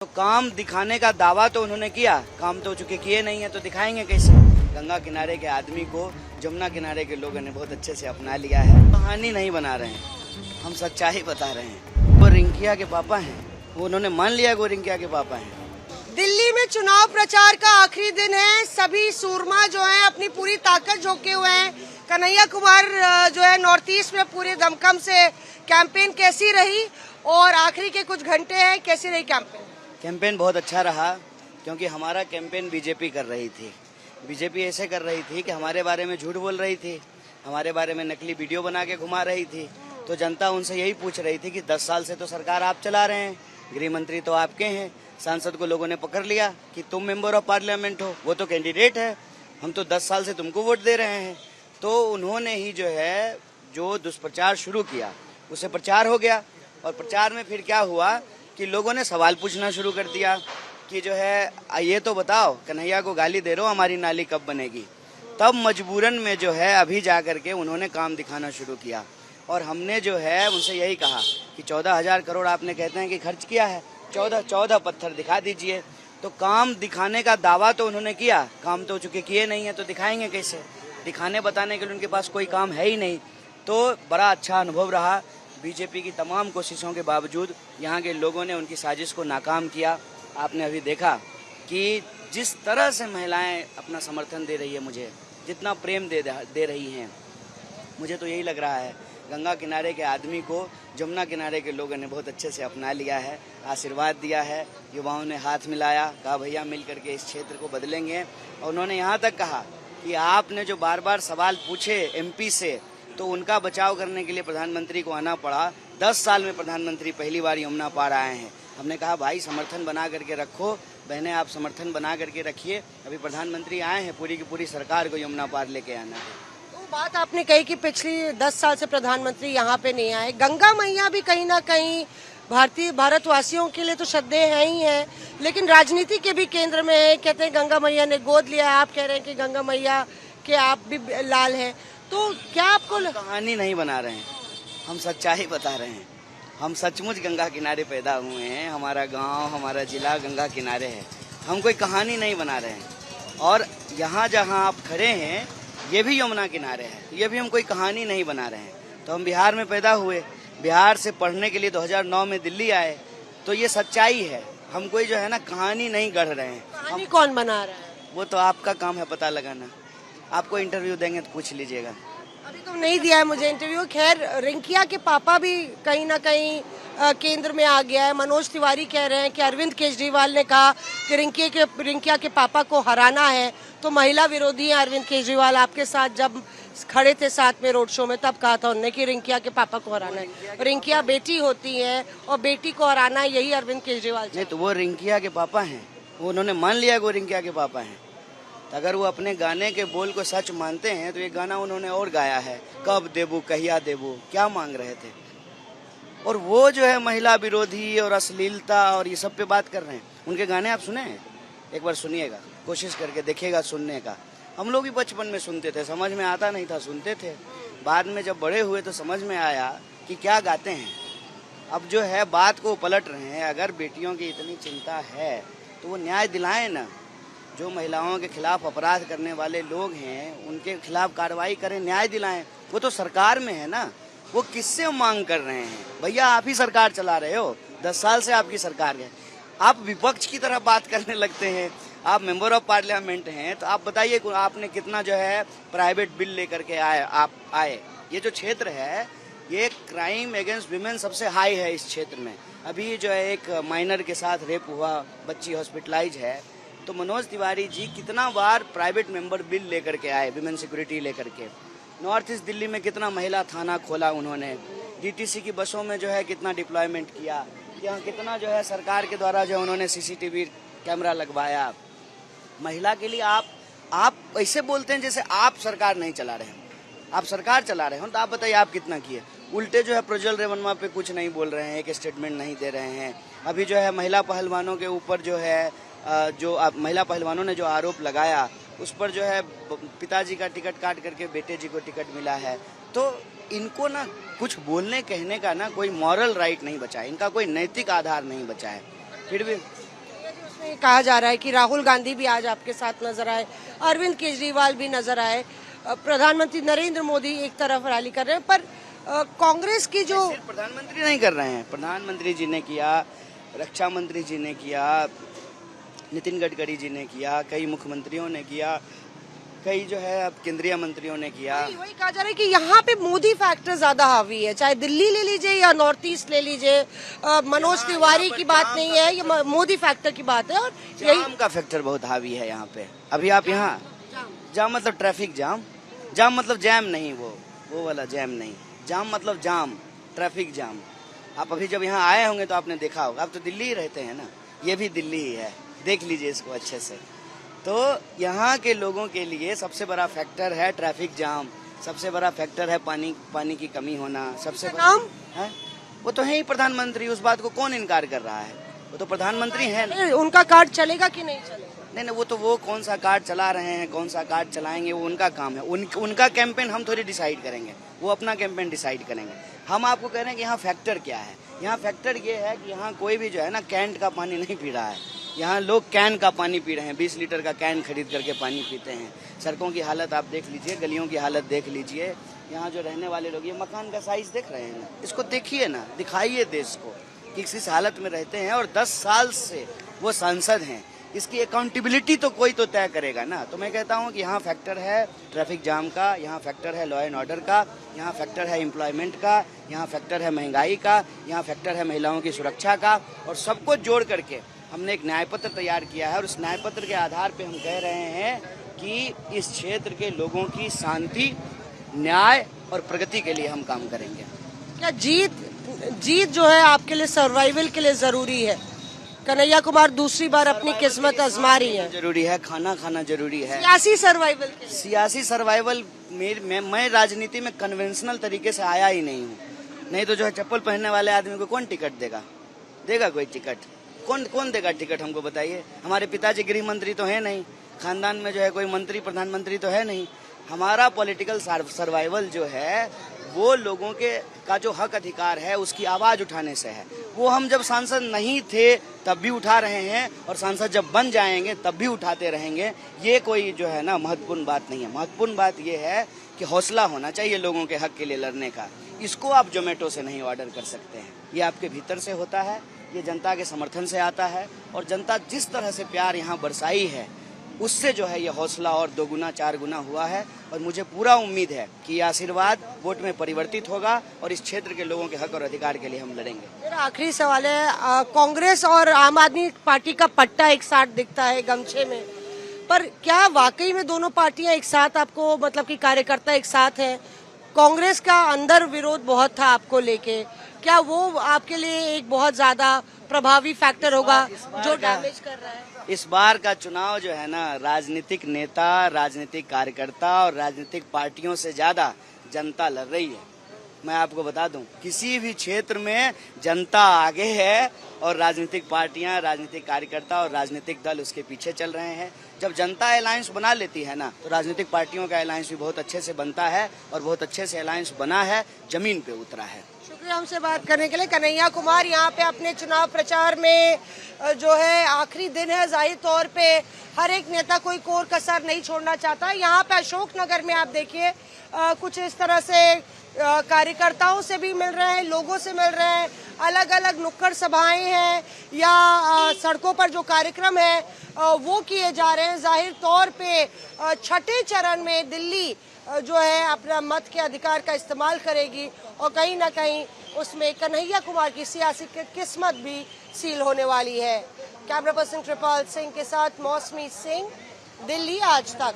तो काम दिखाने का दावा तो उन्होंने किया, काम तो चूंकि किए नहीं है तो दिखाएंगे कैसे। गंगा किनारे के आदमी को जमुना किनारे के लोगों ने बहुत अच्छे से अपना लिया है। कहानी नहीं बना रहे हैं, हम सच्चाई बता रहे हैं। वो रिंकिया के पापा हैं, वो उन्होंने मान लिया कि वो रिंकिया के पापा हैं। दिल्ली में चुनाव प्रचार का आखिरी दिन है। सभी सूरमा जो है अपनी पूरी ताकत झोंके हुए हैं। कन्हैया कुमार जो है नॉर्थ ईस्ट में पूरे दमखम से कैंपेन कैसी रही और आखिरी के कुछ घंटे हैं, कैसी रही कैंपेन? कैंपेन बहुत अच्छा रहा, क्योंकि हमारा कैंपेन बीजेपी कर रही थी। बीजेपी ऐसे कर रही थी कि हमारे बारे में झूठ बोल रही थी, हमारे बारे में नकली वीडियो बना के घुमा रही थी। तो जनता उनसे यही पूछ रही थी कि 10 साल से तो सरकार आप चला रहे हैं, गृह मंत्री तो आपके हैं, सांसद को लोगों ने पकड़ लिया कि तुम मेंबर ऑफ पार्लियामेंट हो, वो तो कैंडिडेट है, हम तो 10 साल से तुमको वोट दे रहे हैं। तो उन्होंने ही जो है जो दुष्प्रचार शुरू किया, उससे प्रचार हो गया। और प्रचार में फिर क्या हुआ कि लोगों ने सवाल पूछना शुरू कर दिया कि जो है ये तो बताओ, कन्हैया को गाली दे रहे हो, हमारी नाली कब बनेगी। तब मजबूरन में जो है अभी जा करके उन्होंने काम दिखाना शुरू किया। और हमने जो है उनसे यही कहा कि 14,000 करोड़ आपने कहते हैं कि खर्च किया है, 14 पत्थर दिखा दीजिए। तो काम दिखाने का दावा तो उन्होंने किया, काम तो चूंकि किए नहीं है तो दिखाएंगे कैसे। दिखाने बताने के लिए उनके पास कोई काम है ही नहीं। तो बड़ा अच्छा अनुभव रहा। बीजेपी की तमाम कोशिशों के बावजूद यहाँ के लोगों ने उनकी साजिश को नाकाम किया। आपने अभी देखा कि जिस तरह से महिलाएं अपना समर्थन दे रही है, मुझे जितना प्रेम दे रही हैं, मुझे तो यही लग रहा है गंगा किनारे के आदमी को जमुना किनारे के लोगों ने बहुत अच्छे से अपना लिया है, आशीर्वाद दिया है। युवाओं ने हाथ मिलाया, कहा भैया मिल करके इस क्षेत्र को बदलेंगे। और उन्होंने यहाँ तक कहा कि आपने जो बार बार सवाल पूछे एमपी से, तो उनका बचाव करने के लिए प्रधानमंत्री को आना पड़ा। 10 साल में प्रधानमंत्री पहली बार यमुना पार आए हैं। हमने कहा भाई समर्थन बना करके रखो, बहनें आप समर्थन बना करके रखिए। अभी प्रधानमंत्री आए हैं, पूरी की पूरी सरकार को यमुना पार लेके आना है। तो बात आपने कही कि पिछली 10 साल से प्रधानमंत्री यहाँ पे नहीं आए। गंगा मैया भी कहीं ना कहीं भारतवासियों के लिए तो श्रद्धेय है ही है, लेकिन राजनीति के भी केंद्र में है। कहते हैं गंगा मैया ने गोद लिया, आप कह रहे हैं कि गंगा मैया के आप भी लाल हैं। तो क्या आपको कहानी नहीं बना रहे हैं, हम सच्चाई बता रहे हैं। हम सचमुच गंगा किनारे पैदा हुए हैं, हमारा गांव, हमारा जिला गंगा किनारे है। हम कोई कहानी नहीं बना रहे हैं। और यहाँ जहाँ आप खड़े हैं ये भी यमुना किनारे है, ये भी हम कोई कहानी नहीं बना रहे हैं। तो हम बिहार में पैदा हुए, बिहार से पढ़ने के लिए 2009 में दिल्ली आए। तो ये सच्चाई है, हम कोई जो है ना कहानी नहीं गढ़ रहे हैं। कहानी कौन बना रहा है? वो तो आपका काम है पता लगाना। आपको इंटरव्यू देंगे तो पूछ लीजिएगा। अभी तो नहीं दिया है मुझे इंटरव्यू। खैर, रिंकिया के पापा भी कहीं ना कहीं केंद्र में आ गया है। मनोज तिवारी कह रहे हैं कि अरविंद केजरीवाल ने कहा कि रिंकिया के पापा को हराना है, तो महिला विरोधी है अरविंद केजरीवाल। आपके साथ जब खड़े थे साथ में रोड शो में, तब कहा था उन्होंने कि रिंकिया के पापा को हराना है। रिंकिया बेटी होती है और बेटी को हराना है, यही अरविंद केजरीवाल। नहीं तो वो रिंकिया के पापा हैं, वो उन्होंने मान लिया कि वो रिंकिया के पापा हैं। अगर वो अपने गाने के बोल को सच मानते हैं तो ये गाना उन्होंने और गाया है, कब देबू कहिया देबू, क्या मांग रहे थे। और वो जो है महिला विरोधी और अश्लीलता और ये सब पे बात कर रहे हैं। उनके गाने आप सुने हैं? एक बार सुनिएगा, कोशिश करके देखिएगा सुनने का। हम लोग भी बचपन में सुनते थे, समझ में आता नहीं था, सुनते थे। बाद में जब बड़े हुए तो समझ में आया कि क्या गाते हैं। अब जो है बात को पलट रहे हैं। अगर बेटियों की इतनी चिंता है तो वो न्याय दिलाएं ना। जो महिलाओं के खिलाफ अपराध करने वाले लोग हैं उनके खिलाफ कार्रवाई करें, न्याय दिलाएं। वो तो सरकार में है ना, वो किससे मांग कर रहे हैं? भैया आप ही सरकार चला रहे हो, 10 साल से आपकी सरकार है। आप विपक्ष की तरह बात करने लगते हैं। आप मेंबर ऑफ पार्लियामेंट हैं, तो आप बताइए आपने कितना जो है प्राइवेट बिल लेकर के आए। ये जो क्षेत्र है ये क्राइम अगेंस्ट विमेन सबसे हाई है इस क्षेत्र में। अभी जो है एक माइनर के साथ रेप हुआ, बच्ची हॉस्पिटलाइज है। तो मनोज तिवारी जी कितना बार प्राइवेट मेंबर बिल लेकर के आए, विमेन सिक्योरिटी लेकर के। नॉर्थ ईस्ट दिल्ली में कितना महिला थाना खोला उन्होंने। डीटीसी की बसों में जो है कितना डिप्लॉयमेंट किया, यहाँ कितना जो है सरकार के द्वारा जो उन्होंने सीसीटीवी कैमरा लगवाया। महिला के लिए आप ऐसे बोलते हैं जैसे आप सरकार नहीं चला रहे हैं। आप सरकार चला रहे हो तो आप बताइए आप कितना किए। उल्टे जो है प्रज्वल रेवन्ना पे कुछ नहीं बोल रहे हैं, एक स्टेटमेंट नहीं दे रहे हैं। अभी जो है महिला पहलवानों के ऊपर जो है महिला पहलवानों ने जो आरोप लगाया उस पर जो है पिताजी का टिकट काट करके बेटे जी को टिकट मिला है। तो इनको ना कुछ बोलने कहने का ना कोई मॉरल राइट नहीं बचा है, इनका कोई नैतिक आधार नहीं बचा है। फिर भी इसमें कहा जा रहा है कि राहुल गांधी भी आज आपके साथ नजर आए, अरविंद केजरीवाल भी नजर आए, प्रधानमंत्री नरेंद्र मोदी एक तरफ रैली कर रहे हैं, पर कांग्रेस की जो सिर्फ प्रधानमंत्री नहीं कर रहे हैं, प्रधानमंत्री जी ने किया, रक्षा मंत्री जी ने किया, नितिन गडकरी जी ने किया, कई मुख्यमंत्रियों ने किया, कई जो है अब केंद्रीय मंत्रियों ने किया। वही कहा जा रहा है कि यहाँ पे मोदी फैक्टर ज्यादा हावी है, चाहे दिल्ली ले लीजिए या नॉर्थ ईस्ट ले लीजिए। मनोज तिवारी की बात नहीं है, ये मोदी फैक्टर की बात है। और यही जाम का फैक्टर बहुत हावी है यहाँ पे। अभी आप यहाँ जाम मतलब ट्रैफिक जाम, जाम मतलब जैम नहीं, वो वाला जैम नहीं, जाम मतलब जाम, ट्रैफिक जाम। आप अभी जब यहाँ आए होंगे तो आपने देखा होगा, आप तो दिल्ली ही रहते हैं ना, ये भी दिल्ली ही है, देख लीजिए इसको अच्छे से। तो यहाँ के लोगों के लिए सबसे बड़ा फैक्टर है ट्रैफिक जाम, सबसे बड़ा फैक्टर है पानी की कमी होना, सबसे नाम है वो तो है ही प्रधानमंत्री। उस बात को कौन इनकार कर रहा है, वो तो प्रधानमंत्री है। उनका कार्ड चलेगा कि नहीं चलेगा? नहीं, वो कौन सा कार्ड चला रहे हैं, कौन सा कार्ड चलाएंगे, वो उनका काम है। उनका कैंपेन हम थोड़ी डिसाइड करेंगे, वो अपना कैंपेन डिसाइड करेंगे। हम आपको कह रहे हैं कि यहाँ फैक्टर क्या है। यहाँ फैक्टर ये है कि यहाँ कोई भी जो है ना कैंट का पानी नहीं पी रहा है, यहाँ लोग कैन का पानी पी रहे हैं, 20 लीटर का कैन खरीद करके पानी पीते हैं। सड़कों की हालत आप देख लीजिए, गलियों की हालत देख लीजिए, यहाँ जो रहने वाले लोग, ये मकान का साइज देख रहे हैं ना, इसको देखिए ना, दिखाइए देश को कि किस हालत में रहते हैं। और 10 साल से वो सांसद हैं, इसकी अकाउंटेबिलिटी तो कोई तो तय करेगा ना। तो मैं कहता हूँ कि यहाँ फैक्टर है ट्रैफिक जाम का, यहाँ फैक्टर है लॉ एंड ऑर्डर का, यहाँ फैक्टर है एम्प्लॉयमेंट का, यहाँ फैक्टर है महंगाई का, यहाँ फैक्टर है महिलाओं की सुरक्षा का। और सबको जोड़ करके हमने एक न्याय पत्र तैयार किया है और उस न्याय पत्र के आधार पे हम कह रहे हैं कि इस क्षेत्र के लोगों की शांति, न्याय और प्रगति के लिए हम काम करेंगे। क्या जीत जो है आपके लिए सर्वाइवल के लिए जरूरी है? कन्हैया कुमार दूसरी बार अपनी किस्मत आजमा रही है। जरूरी है, खाना जरूरी है। सियासी सर्वाइवल के लिए? सियासी सर्वाइवल मैं राजनीति में कन्वेंशनल तरीके से आया ही नहीं हूँ। नहीं तो जो है चप्पल पहनने वाले आदमी को कौन टिकट देगा कोई टिकट? कौन देगा टिकट, हमको बताइए। हमारे पिताजी गृह मंत्री तो है नहीं, खानदान में जो है कोई मंत्री प्रधानमंत्री तो है नहीं। हमारा पॉलिटिकल सर्वाइवल जो है वो लोगों के का जो हक अधिकार है उसकी आवाज उठाने से है। वो हम जब सांसद नहीं थे तब भी उठा रहे हैं और सांसद जब बन जाएंगे तब भी उठाते रहेंगे। ये कोई जो है ना महत्वपूर्ण बात नहीं है। महत्वपूर्ण बात ये है कि हौसला होना चाहिए लोगों के हक के लिए लड़ने का। इसको आप जोमेटो से नहीं ऑर्डर कर सकते हैं, ये आपके भीतर से होता है, ये जनता के समर्थन से आता है। और जनता जिस तरह से प्यार यहाँ बरसाई है उससे जो है ये हौसला और 2 गुना 4 गुना हुआ है। और मुझे पूरा उम्मीद है कि ये आशीर्वाद वोट में परिवर्तित होगा और इस क्षेत्र के लोगों के हक और अधिकार के लिए हम लड़ेंगे। मेरा आखिरी सवाल है, कांग्रेस और आम आदमी पार्टी का पट्टा एक साथ दिखता है गमछे में, पर क्या वाकई में दोनों पार्टियां एक साथ आपको, मतलब कि कार्यकर्ता एक साथ हैं? कांग्रेस का अंदर विरोध बहुत था आपको लेके, क्या वो आपके लिए एक बहुत ज्यादा प्रभावी फैक्टर होगा जो डैमेज कर रहा है? इस बार का चुनाव जो है ना, राजनीतिक नेता, राजनीतिक कार्यकर्ता और राजनीतिक पार्टियों से ज्यादा जनता लड़ रही है। मैं आपको बता दूं, किसी भी क्षेत्र में जनता आगे है और राजनीतिक पार्टियां, राजनीतिक कार्यकर्ता और राजनीतिक दल उसके पीछे चल रहे हैं। जब जनता अलायंस बना लेती है ना, तो राजनीतिक पार्टियों का अलायंस भी बहुत अच्छे से बनता है और बहुत अच्छे से अलायंस बना है, जमीन पे उतरा है। शुक्रिया हमसे बात करने के लिए। कन्हैया कुमार यहाँ पे अपने चुनाव प्रचार में जो है आखिरी दिन है, जाहिर तौर पे हर एक नेता कोई कोर कसर नहीं छोड़ना चाहता। यहाँ पे अशोक नगर में आप देखिए कुछ इस तरह से कार्यकर्ताओं से भी मिल रहे हैं, लोगों से मिल रहे हैं, अलग अलग नुक्कड़ सभाएं हैं या सड़कों पर जो कार्यक्रम है वो किए जा रहे हैं। जाहिर तौर पे छठे चरण में दिल्ली जो है अपना मत के अधिकार का इस्तेमाल करेगी और कहीं ना कहीं उसमें कन्हैया कुमार की सियासी किस्मत भी सील होने वाली है। कैमरा पर्सन कृपाल सिंह के साथ मौसमी सिंह, दिल्ली आज तक।